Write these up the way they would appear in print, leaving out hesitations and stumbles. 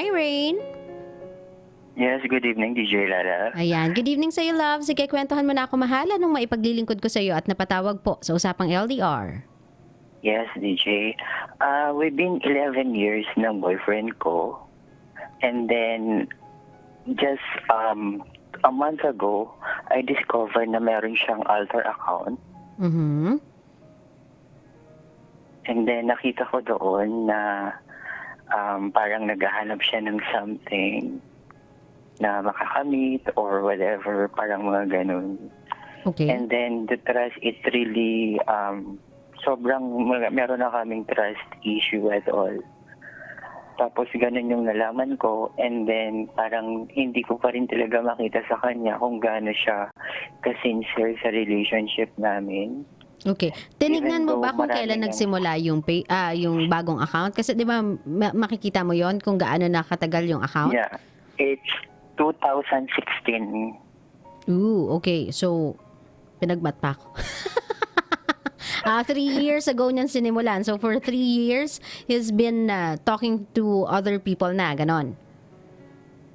Hi, Rain. Yes, good evening, DJ Lala. Ayan, good evening sa iyo, love. Sige, kwentuhan mo na ako, mahal. Anong maipaglilingkod ko sa iyo at napatawag po sa Usapang LDR? Yes, DJ. We've been 11 years ng boyfriend ko. And then, just a month ago, I discovered na meron siyang alter account. Mm-hmm. And then, nakita ko doon na parang naghahanap siya ng something na makakamit or whatever, parang mga ganun. Okay. And then, the trust, it really, meron na kaming trust issue at all. Tapos, ganun yung nalaman ko. And then, parang hindi ko pa rin talaga makita sa kanya kung gaano siya ka-sincere sa relationship namin. Okay. Tinignan mo Even ba though kung kailan marami nagsimula yung bagong account? Kasi 'di ba makikita mo 'yon kung gaano nakatagal yung account? Yeah. It's 2016. Ooh, okay. So pinagmat pa ako. 3 years ago niyan sinimulan. So for 3 years, he's been talking to other people na, ganon.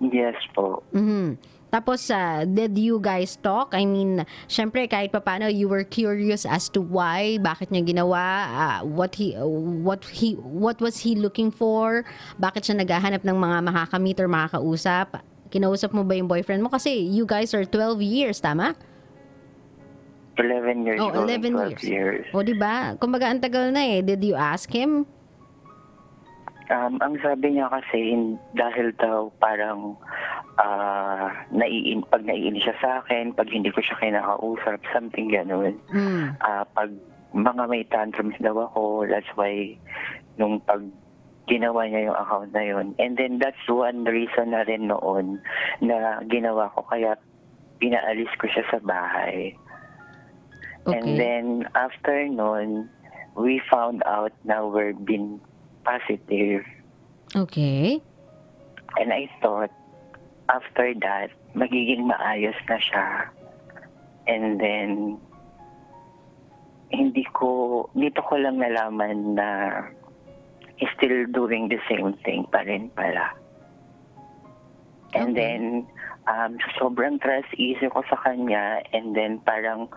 Yes po. Mhm. Tapos, did you guys talk? I mean, syempre, kahit papaano, you were curious as to why, bakit niya ginawa, what was he looking for, bakit siya naghahanap ng mga makakamit or makakausap. Kinausap mo ba yung boyfriend mo? Kasi you guys are 12 years, tama? 11 years. Oh, going 11 12 years. O, diba? Kumbaga, ang tagal na eh. Did you ask him? Ang sabi niya kasi, dahil daw parang pag naiinis siya sa akin, pag hindi ko siya kinakausap, something ganun. Pag mga may tantrums daw ako, that's why nung pag ginawa niya yung account na yun. And then that's one reason na rin noon na ginawa ko, kaya pinaalis ko siya sa bahay. Okay. And then after noon, we found out na we're being positive. Okay. And I thought, after that, magiging maayos na siya. And then, dito ko lang nalaman na he's still doing the same thing pa rin pala. And then, sobrang trust issue ko sa kanya. And then, parang,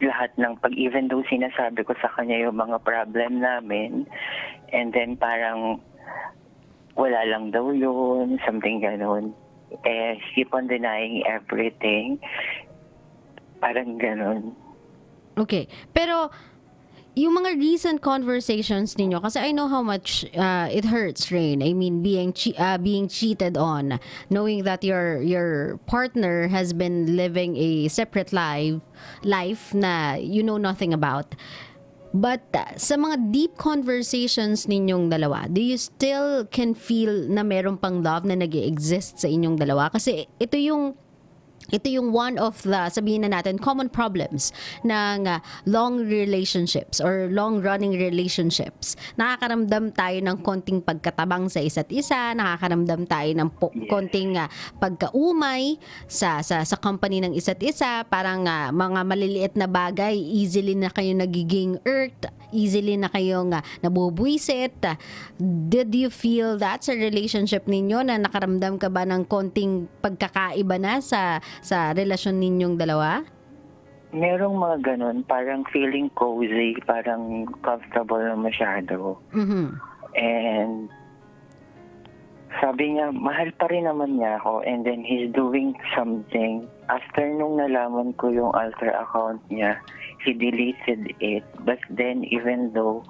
lahat ng even though sinasabi ko sa kanya yung mga problem namin, and then parang wala lang daw yun, something ganun. Keep on denying everything. Parang ganun. Okay. Pero, yung mga recent conversations ninyo, kasi I know how much it hurts, Rain. I mean, being cheated on, knowing that your partner has been living a separate life na you know nothing about. But sa mga deep conversations ninyong dalawa, do you still can feel na meron pang love na nag-exist sa inyong dalawa? Kasi ito yung one of the, sabihin na natin, common problems ng long relationships or long-running relationships. Nakakaramdam tayo ng konting pagkatabang sa isa't isa, nakakaramdam tayo ng konting pagkaumay sa company ng isa't isa, parang mga maliliit na bagay, easily na kayo nagiging irked, easily na kayong nabubwisit. Did you feel that sa relationship ninyo, na nakaramdam ka ba ng konting pagkakaiba na sa relasyon ninyong dalawa? Merong mga ganun, parang feeling cozy, parang comfortable na masyado. Mm-hmm. And sabi niya, mahal pa rin naman niya ako, and then he's doing something. After nung nalaman ko yung alter account niya, he deleted it. But then, even though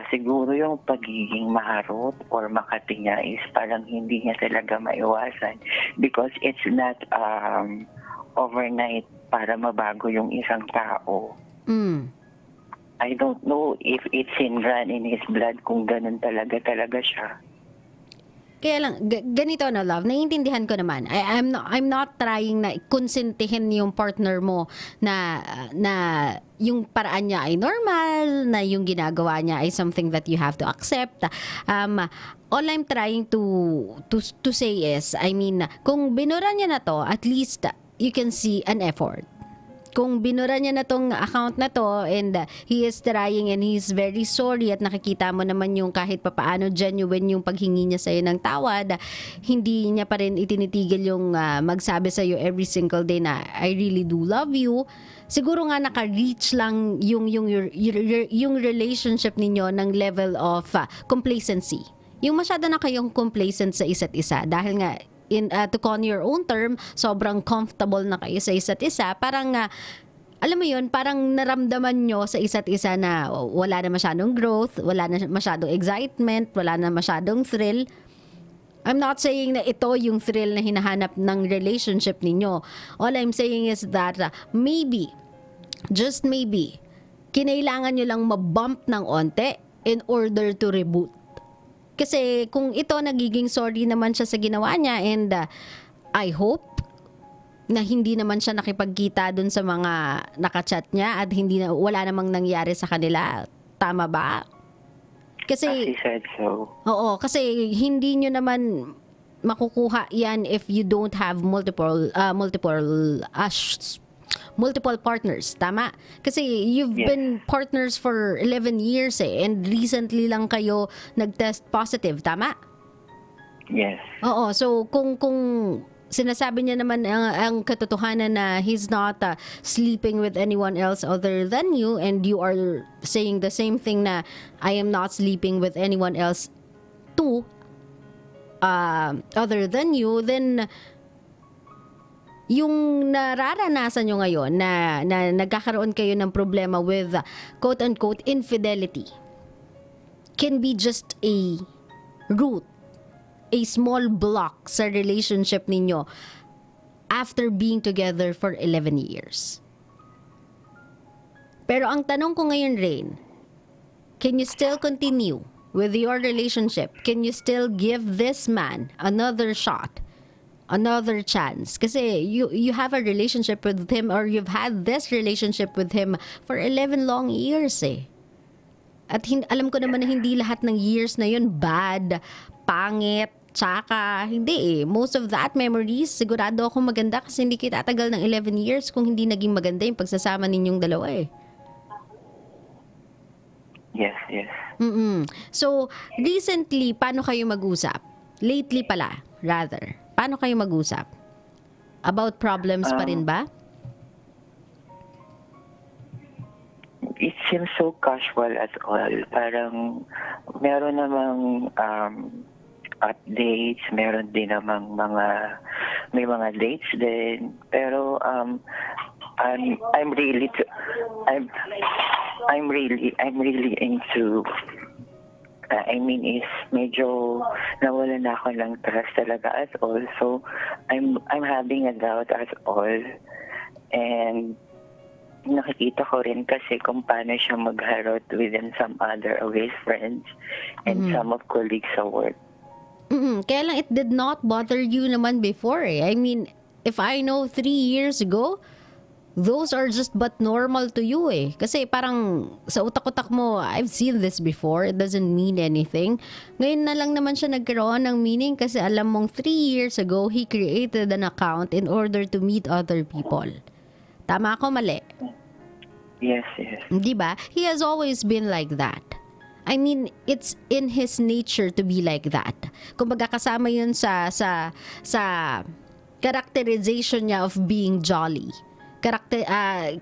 siguro yung pagiging maharot or makati niya is parang hindi niya talaga maiwasan, because it's not overnight para mabago yung isang tao. I don't know if it's run in his blood, kung ganun talaga siya. Kaya lang, ganito na, love, naiintindihan ko naman. I'm not trying na konsentihin yung partner mo na yung paraan niya ay normal, na yung ginagawa niya ay something that you have to accept. All I'm trying to say is, I mean, kung binura niya na to, at least you can see an effort. kung binura niya na tong account na to and he is trying and he's very sorry at nakikita mo naman yung kahit papaano genuine yung paghingi niya sa'yo ng tawad, hindi niya pa rin itinitigil yung magsabi sa'yo every single day na I really do love you, siguro nga naka-reach lang yung relationship ninyo ng level of complacency. Yung masyado na kayong complacent sa isa't isa dahil nga to con your own term, sobrang comfortable na kayo sa isa't isa. Parang, alam mo yun, parang naramdaman nyo sa isa't isa na wala na masyadong growth, wala na masyadong excitement, wala na masyadong thrill. I'm not saying na ito yung thrill na hinahanap ng relationship ninyo. All I'm saying is that maybe, just maybe, kinailangan nyo lang mabump ng onte in order to reboot. Kasi kung ito nagiging sorry naman siya sa ginawa niya and I hope na hindi naman siya nakipagkita dun sa mga nakachat niya at wala namang nangyari sa kanila. Tama ba? Kasi She said so. oo, kasi hindi nyo naman makukuha yan if you don't have multiple partners, tama? Kasi you've been partners for 11 years and recently lang kayo nag-test positive, tama? Yes. Oo, so kung sinasabi niya naman ang katotohanan na he's not sleeping with anyone else other than you and you are saying the same thing na I am not sleeping with anyone else too other than you, then yung nararanasan nyo ngayon na nagkakaroon kayo ng problema with quote-unquote infidelity can be just a root, a small block sa relationship ninyo after being together for 11 years. Pero ang tanong ko ngayon, Rain, can you still continue with your relationship? Can you still give this man another shot? Another chance? Kasi you have a relationship with him or you've had this relationship with him for 11 long years eh. At alam ko naman na hindi lahat ng years na yun bad, pangit, tsaka, hindi eh. Most of that memories, sigurado ako maganda kasi hindi kita tagal ng 11 years kung hindi naging maganda yung pagsasama ninyong dalawa eh. Yes, yes. So, recently, paano kayo mag-usap? Lately pala, rather. Paano kayo mag-usap? About problems pa rin ba? It seems so casual at all. Parang meron namang updates, meron din namang may mga dates din. Pero I'm really into is medyo nawala na ako ng trust talaga at all. So, I'm having a doubt at all. And nakikita ko rin kasi kung paano siya magharot within some other of his friends and some of colleagues sa work. Kaya lang it did not bother you naman before eh. I mean, if I know 3 years ago, those are just but normal to you eh. Kasi parang sa utak-utak mo, I've seen this before. It doesn't mean anything. Ngayon na lang naman siya nagkaroon ng meaning kasi alam mong 3 years ago, he created an account in order to meet other people. Tama ako, mali? Yes, yes. Di ba? He has always been like that. I mean, it's in his nature to be like that. Kumbaga kasama yun sa characterization niya of being jolly.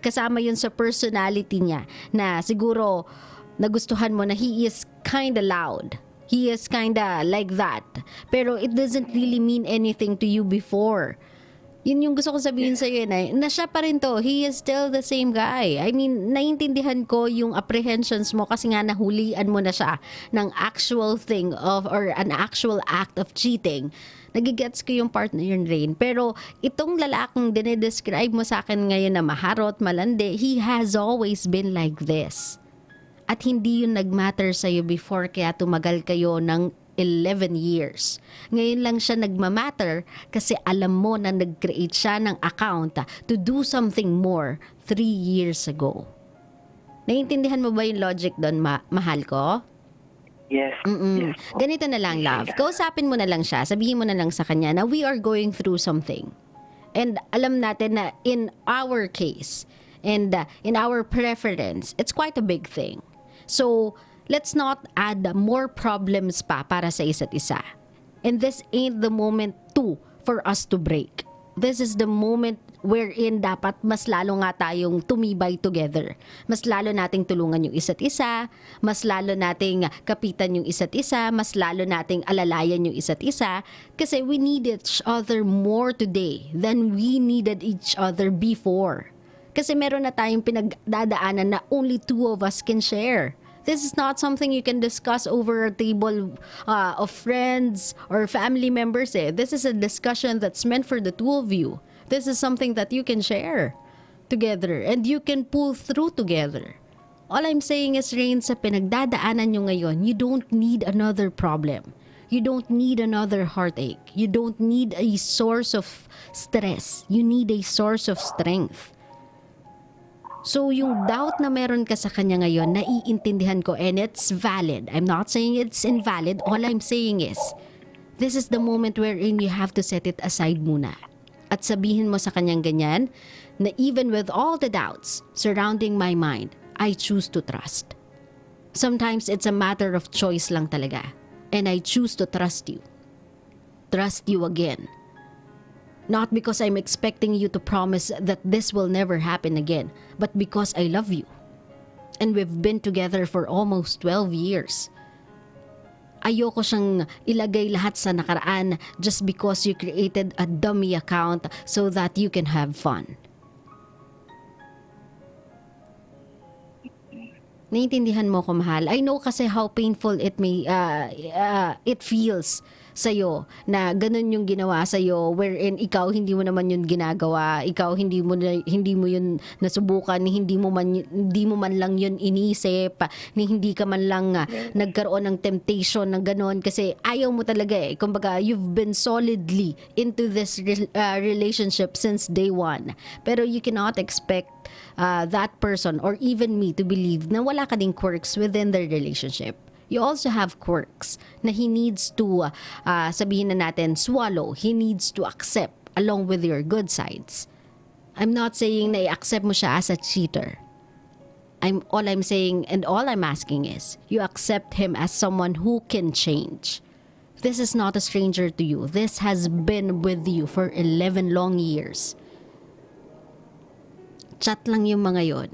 Kasama yun sa personality niya na siguro nagustuhan mo na he is kinda loud. He is kinda like that. Pero it doesn't really mean anything to you before. Yun yung gusto ko sabihin sa'yo na siya pa rin to. He is still the same guy. I mean, naiintindihan ko yung apprehensions mo kasi nga nahulian mo na siya ng actual thing or an actual act of cheating. Nagigets ko yung part na yun, Rain. Pero itong lalaking dinedescribe mo sa akin ngayon na maharot, malandi, he has always been like this. At hindi yun nagmatter sa'yo before kaya tumagal kayo ng 11 years. Ngayon lang siya nagmamatter kasi alam mo na nag-create siya ng account to do something more 3 years ago. Naiintindihan mo ba yung logic doon, mahal ko? Yes. Yes. Ganito na lang, love. Kausapin mo na lang siya. Sabihin mo na lang sa kanya na we are going through something. And alam natin na in our case, and in our preference, it's quite a big thing. So, let's not add more problems pa para sa isa't isa. And this ain't the moment too for us to break. This is the moment wherein dapat mas lalo nga tayong tumibay together. Mas lalo nating tulungan yung isa't isa, mas lalo nating kapitan yung isa't isa, mas lalo nating alalayan yung isa't isa. Kasi we need each other more today than we needed each other before. Kasi meron na tayong pinagdadaanan na only two of us can share. This is not something you can discuss over a table of friends or family members. This is a discussion that's meant for the two of you. This is something that you can share together and you can pull through together. All I'm saying is, Rain, sa pinagdadaanan nyo ngayon, you don't need another problem. You don't need another heartache. You don't need a source of stress. You need a source of strength. So, yung doubt na meron ka sa kanya ngayon, naiintindihan ko and it's valid. I'm not saying it's invalid. All I'm saying is, this is the moment wherein you have to set it aside muna. At sabihin mo sa kanyang ganyan, na even with all the doubts surrounding my mind, I choose to trust. Sometimes it's a matter of choice lang talaga. And I choose to trust you. Trust you again. Not because I'm expecting you to promise that this will never happen again, but because I love you. And we've been together for almost 12 years. Ayoko siyang ilagay lahat sa nakaraan just because you created a dummy account so that you can have fun. Naiintindihan mo ko, mahal. I know kasi how painful it feels sa'yo na ganun yung ginawa sa'yo wherein ikaw hindi mo naman yun ginagawa, ikaw hindi mo yun nasubukan, hindi mo man lang yun inisip, hindi ka man lang nagkaroon ng temptation ng ganun kasi ayaw mo talaga kumbaga you've been solidly into this relationship since day one, pero you cannot expect that person or even me to believe na wala ka ding quirks within the relationship. You also have quirks na he needs to, sabihin na natin, swallow. He needs to accept along with your good sides. I'm not saying na i-accept mo siya as a cheater. All I'm saying and all I'm asking is, you accept him as someone who can change. This is not a stranger to you. This has been with you for 11 long years. Chat lang yung mga yon.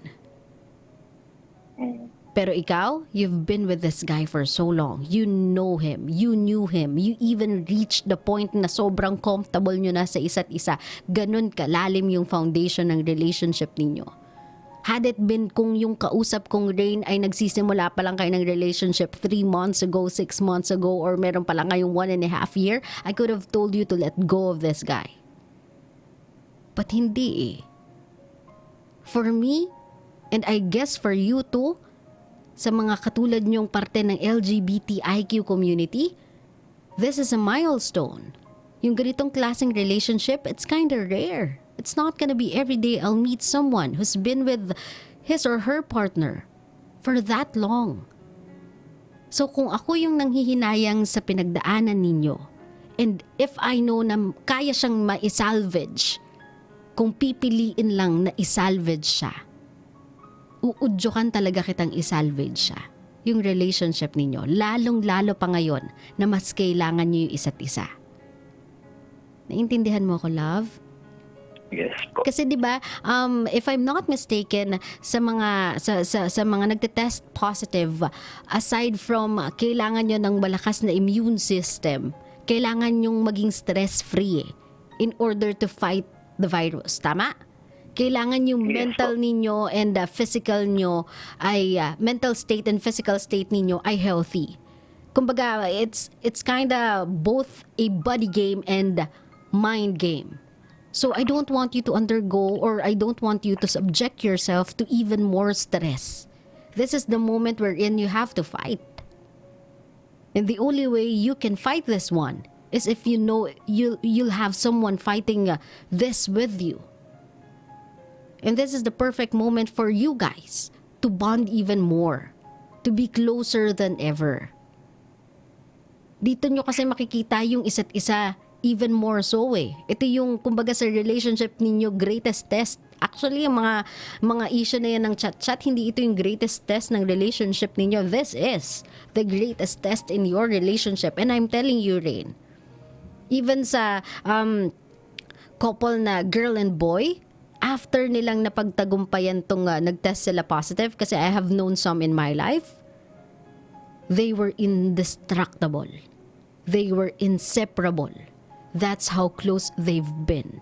Pero ikaw, you've been with this guy for so long. You know him. You knew him. You even reached the point na sobrang comfortable nyo na sa isa't isa. Ganun kalalim yung foundation ng relationship ninyo. Had it been kung yung kausap kong Rain ay nagsisimula pa lang kayo ng relationship 3 months ago, 6 months ago, or meron pa lang kayong 1.5 year, I could have told you to let go of this guy. But hindi . For me, and I guess for you too, sa mga katulad niyong parte ng LGBTIQ community, this is a milestone. Yung ganitong klaseng relationship, it's kinda rare. It's not gonna be every day I'll meet someone who's been with his or her partner for that long. So kung ako yung nanghihinayang sa pinagdaanan ninyo, and if I know na kaya siyang ma-salvage, kung pipiliin lang na isalvage siya, uudyokan talaga kitang isalvage siya. Yung relationship ninyo, lalong-lalo pa ngayon na mas kailangan nyo yung isa't isa. Naintindihan mo ako, love? Yes po. Kasi 'di ba, if I'm not mistaken, sa mga nagte-test positive, aside from kailangan nyo ng malakas na immune system, kailangan nyong maging stress-free in order to fight the virus. Tama? Kailangan yung mental ninyo and physical nyo ay mental state and physical state ninyo ay healthy. Kumbaga, it's kinda both a body game and mind game. So I don't want you to undergo, or I don't want you to subject yourself to even more stress. This is the moment wherein you have to fight. And the only way you can fight this one is if you know you'll have someone fighting this with you. And this is the perfect moment for you guys to bond even more, to be closer than ever. Dito nyo kasi makikita yung isa't isa even more so eh. Ito yung kumbaga sa relationship ninyo greatest test. Actually, yung mga issue na yan ng chat-chat, hindi ito yung greatest test ng relationship ninyo. This is the greatest test in your relationship. And I'm telling you, Rain, even sa couple na girl and boy, after nilang napagtagumpayan tong nag-test sila positive, kasi I have known some in my life, they were indestructible. They were inseparable. That's how close they've been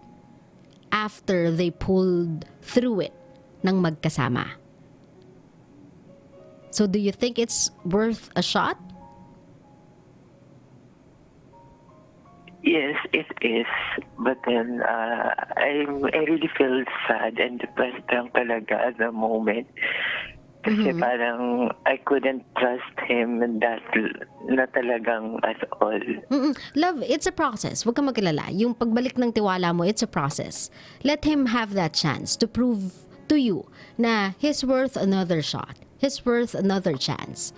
after they pulled through it ng magkasama. So do you think it's worth a shot? Yes, it is. But then, I really feel sad and depressed lang talaga at the moment. Kasi parang I couldn't trust him that na talagang at all. Love, it's a process. Huwag kang maglala. Yung pagbalik ng tiwala mo, it's a process. Let him have that chance to prove to you na he's worth another shot. He's worth another chance.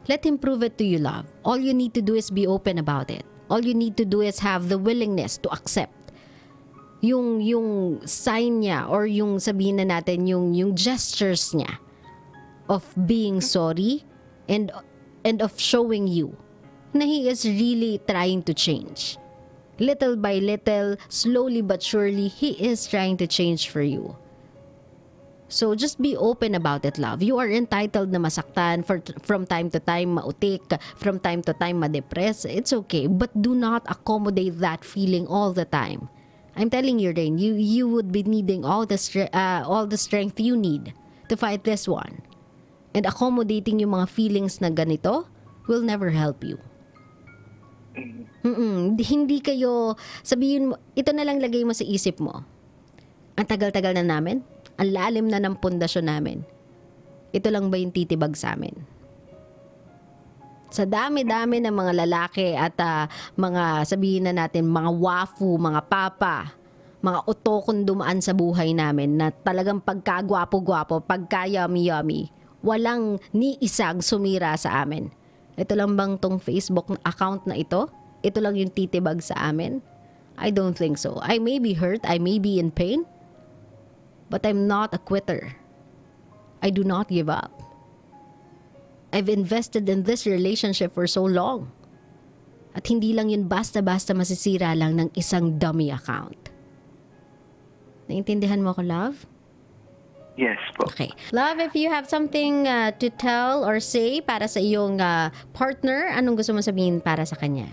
Let him prove it to you, love. All you need to do is be open about it. All you need to do is have the willingness to accept yung sign niya, or yung sabihin na natin yung gestures niya of being sorry and of showing you na he is really trying to change. Little by little, slowly but surely, he is trying to change for you. So just be open about it, love. You are entitled na masaktan from time to time, mautik, from time to time madepress. It's okay, but do not accommodate that feeling all the time. I'm telling you, Rain, you would be needing all the strength you need to fight this one. And accommodating yung mga feelings na ganito will never help you. Hindi kayo, sabihin mo, ito na lang lagay mo sa isip mo. Ang tagal-tagal na namin, ang lalim na ng pundasyon namin. Ito lang ba yung titibag sa amin? Sa dami-dami ng mga lalaki at mga sabihin na natin, mga wafu, mga papa, mga otokong dumaan sa buhay namin na talagang pagkagwapo-gwapo, pagka-yummy-yummy, walang ni isang sumira sa amin. Ito lang bang tong Facebook account na ito? Ito lang yung titibag sa amin? I don't think so. I may be hurt, I may be in pain, but I'm not a quitter. I do not give up. I've invested in this relationship for so long. At hindi lang yun basta-basta masisira lang ng isang dummy account. Naintindihan mo ako, love? Yes po. Okay. Love, if you have something to tell or say para sa iyong partner, anong gusto mo sabihin para sa kanya?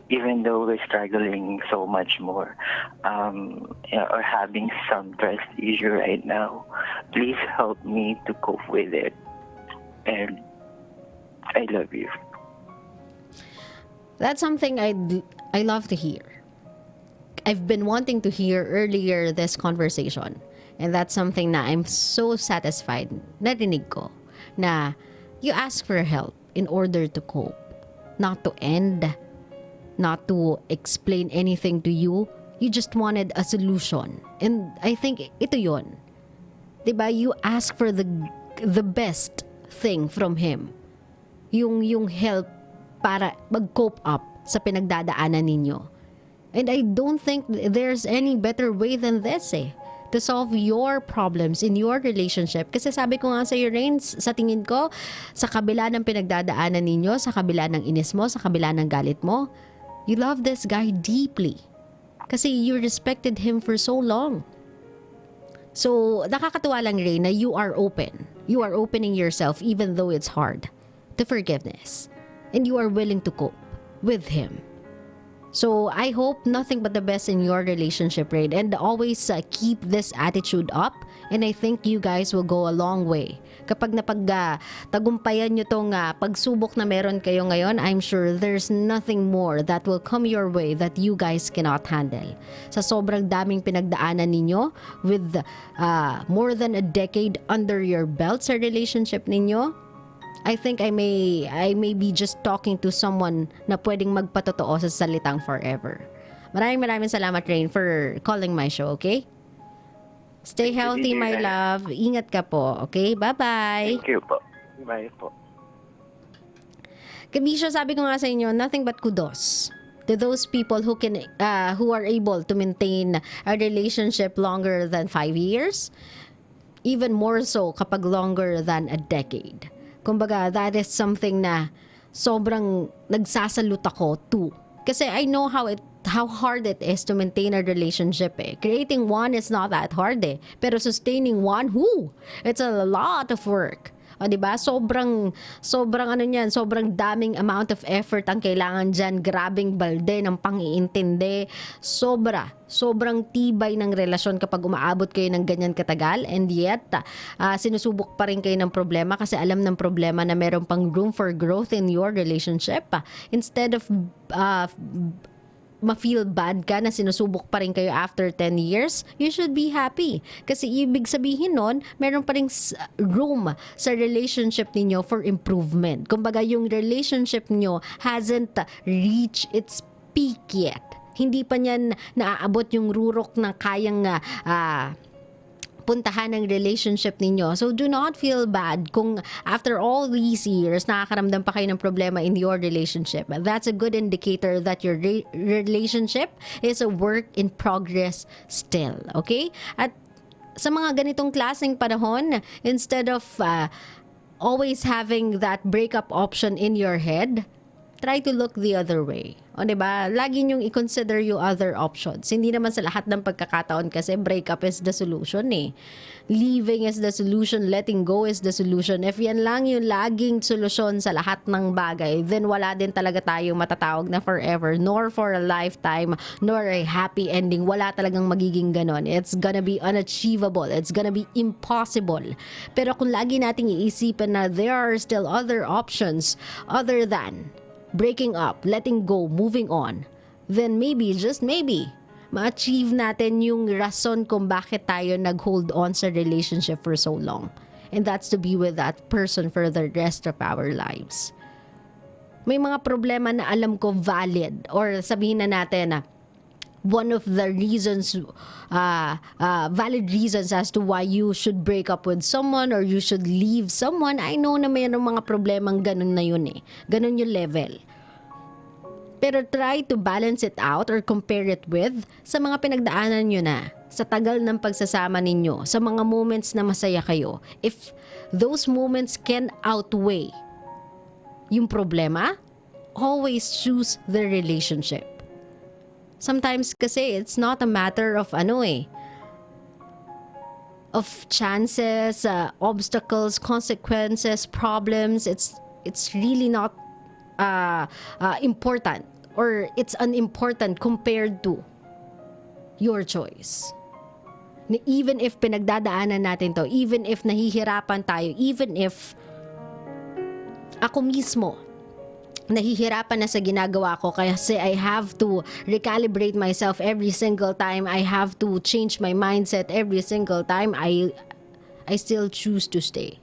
Even though we're struggling so much more, or having some trust issue right now, please help me to cope with it. And I love you. That's something I love to hear. I've been wanting to hear earlier this conversation. And that's something na I'm so satisfied. Narinig ko na you ask for help in order to cope. Not to end. Not to explain anything to you. You just wanted a solution. And I think ito yun. Diba? You ask for the best thing from him. Yung help para mag-cope up sa pinagdadaanan ninyo. And I don't think there's any better way than this to solve your problems in your relationship. Kasi sabi ko nga sa iyo, Rain, sa tingin ko, sa kabila ng pinagdadaanan ninyo, sa kabila ng inis mo, sa kabila ng galit mo, you love this guy deeply. Kasi you respected him for so long. So, nakakatuwa lang, Rain, na you are open. You are opening yourself even though it's hard to forgiveness. And you are willing to cope with him. So, I hope nothing but the best in your relationship, Rain. And always keep this attitude up. And I think you guys will go a long way. Kapag tagumpayan nyo tong pagsubok na meron kayo ngayon, I'm sure there's nothing more that will come your way that you guys cannot handle. Sa sobrang daming pinagdaanan ninyo, with more than a decade under your belt sa relationship ninyo, I think I may be just talking to someone na pwedeng magpatotoo sa salitang forever. Maraming salamat, Rain, for calling my show, okay? Stay healthy, my love. Ingat ka po, okay? Bye-bye. Thank you po. Bye po. Kabisyo, sabi ko nga sa inyo, nothing but kudos to those people who are able to maintain a relationship longer than 5 years, even more so kapag longer than a decade. Kumbaga, that is something na sobrang nagsasalute ako too. Kasi I know how hard it is to maintain a relationship eh. Creating one is not that hard eh. Pero sustaining one, it's a lot of work. O, diba? Sobrang ano niyan, sobrang daming amount of effort ang kailangan dyan. Grabing balde ng pang-iintindi. Sobrang tibay ng relasyon kapag umaabot kayo ng ganyan katagal. And yet, sinusubok pa rin kayo ng problema kasi alam ng problema na meron pang room for growth in your relationship. Instead of ma-feel bad ka na sinusubok pa rin kayo after 10 years, you should be happy. Kasi ibig sabihin nun, meron pa rin room sa relationship ninyo for improvement. Kumbaga, yung relationship nyo hasn't reached its peak yet. Hindi pa niyan naaabot yung rurok na kayang puntahan ng relationship ninyo. So do not feel bad kung after all these years nakakaramdam pa kayo ng problema in your relationship. That's a good indicator that your relationship is a work in progress still. Okay? At sa mga ganitong klaseng panahon, instead of always having that breakup option in your head, try to look the other way. O, diba? Lagi nyong i-consider yung other options. Hindi naman sa lahat ng pagkakataon kasi breakup is the solution eh. Leaving is the solution. Letting go is the solution. If yan lang yung laging solusyon sa lahat ng bagay, then wala din talaga tayong matatawag na forever, nor for a lifetime, nor a happy ending. Wala talagang magiging ganon. It's gonna be unachievable. It's gonna be impossible. Pero kung lagi nating iisipin na there are still other options other than breaking up, letting go, moving on, then maybe, just maybe, ma-achieve natin yung rason kung bakit tayo nag-hold on sa relationship for so long. And that's to be with that person for the rest of our lives. May mga problema na alam ko valid, or sabihin na natin na one of the reasons, valid reasons as to why you should break up with someone or you should leave someone. I know na mayroong mga problemang ganun na yun eh. Ganun yung level. Pero try to balance it out or compare it with sa mga pinagdaanan nyo na, sa tagal ng pagsasama ninyo, sa mga moments na masaya kayo. If those moments can outweigh yung problema, always choose the relationship. Sometimes kasi it's not a matter of of chances, obstacles, consequences, problems. It's really not important, or it's unimportant compared to your choice. Even if pinagdadaanan natin to, even if nahihirapan tayo, even if ako mismo nahihirapan na sa ginagawa ko kasi I have to recalibrate myself every single time. I have to change my mindset every single time. I still choose to stay.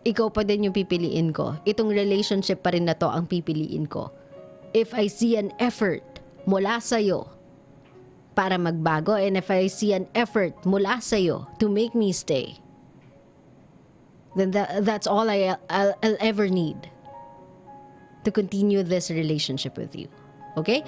Ikaw pa din yung pipiliin ko. Itong relationship pa rin na to ang pipiliin ko. If I see an effort mula sa'yo para magbago, and if I see an effort mula sa'yo to make me stay, then that's all I'll ever need to continue this relationship with you. Okay?